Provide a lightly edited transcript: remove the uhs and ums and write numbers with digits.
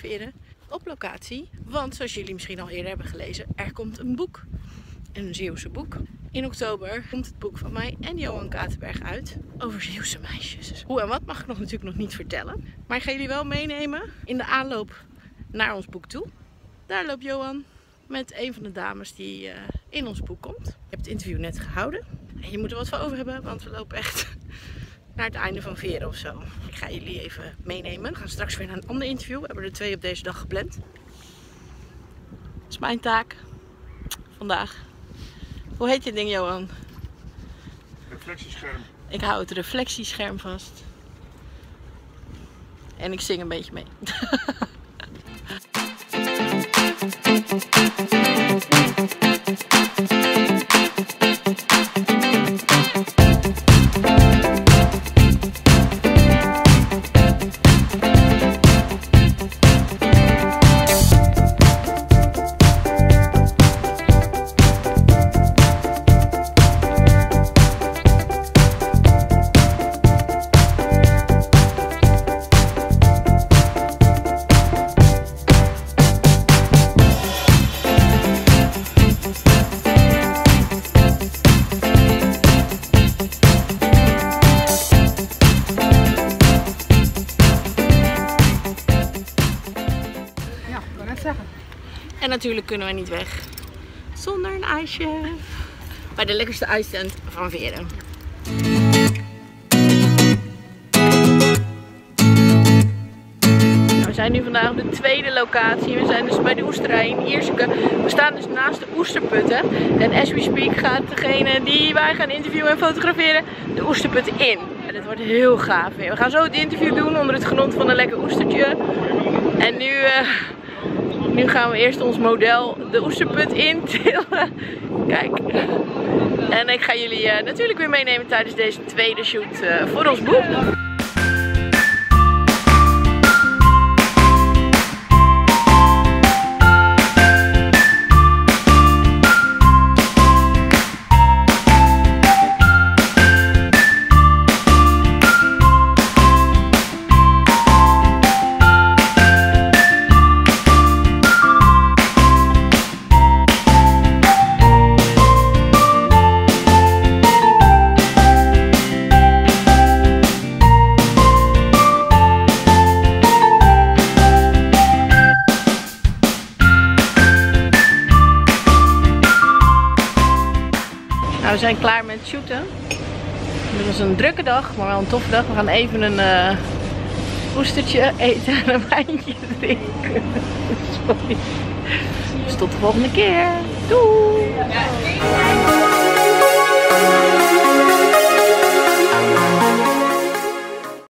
fotograferen op locatie. Want zoals jullie misschien al eerder hebben gelezen, er komt een boek. Een Zeeuwse boek. In oktober komt het boek van mij en Johan Katenberg uit over Zeeuwse meisjes. Dus hoe en wat mag ik natuurlijk nog niet vertellen. Maar ik ga jullie wel meenemen in de aanloop naar ons boek toe. Daar loopt Johan met een van de dames die in ons boek komt. Ik heb het interview net gehouden. En je moet er wat van over hebben, want we lopen echt naar het einde van Veren of zo. Ik ga jullie even meenemen. We gaan straks weer naar een ander interview. We hebben er 2 op deze dag gepland. Dat is mijn taak vandaag. Hoe heet dit ding, Johan? Reflectiescherm. Ik hou het reflectiescherm vast. En ik zing een beetje mee. En natuurlijk kunnen we niet weg zonder een ijsje bij de lekkerste ijstent van Veren. Nou, we zijn nu vandaag op de tweede locatie. We zijn dus bij de oesterij in Ierseke. We staan dus naast de oesterputten. En as we speak gaat degene die wij gaan interviewen en fotograferen de oesterputten in. En dit wordt heel gaaf weer. We gaan zo het interview doen onder het genot van een lekker oestertje. En nu gaan we eerst ons model de oesterput intillen. Kijk. En ik ga jullie natuurlijk weer meenemen tijdens deze tweede shoot voor ons boek. We zijn klaar met shooten. Het was een drukke dag, maar wel een toffe dag. We gaan even een oestertje eten en een wijntje drinken. Sorry. Dus tot de volgende keer. Doei!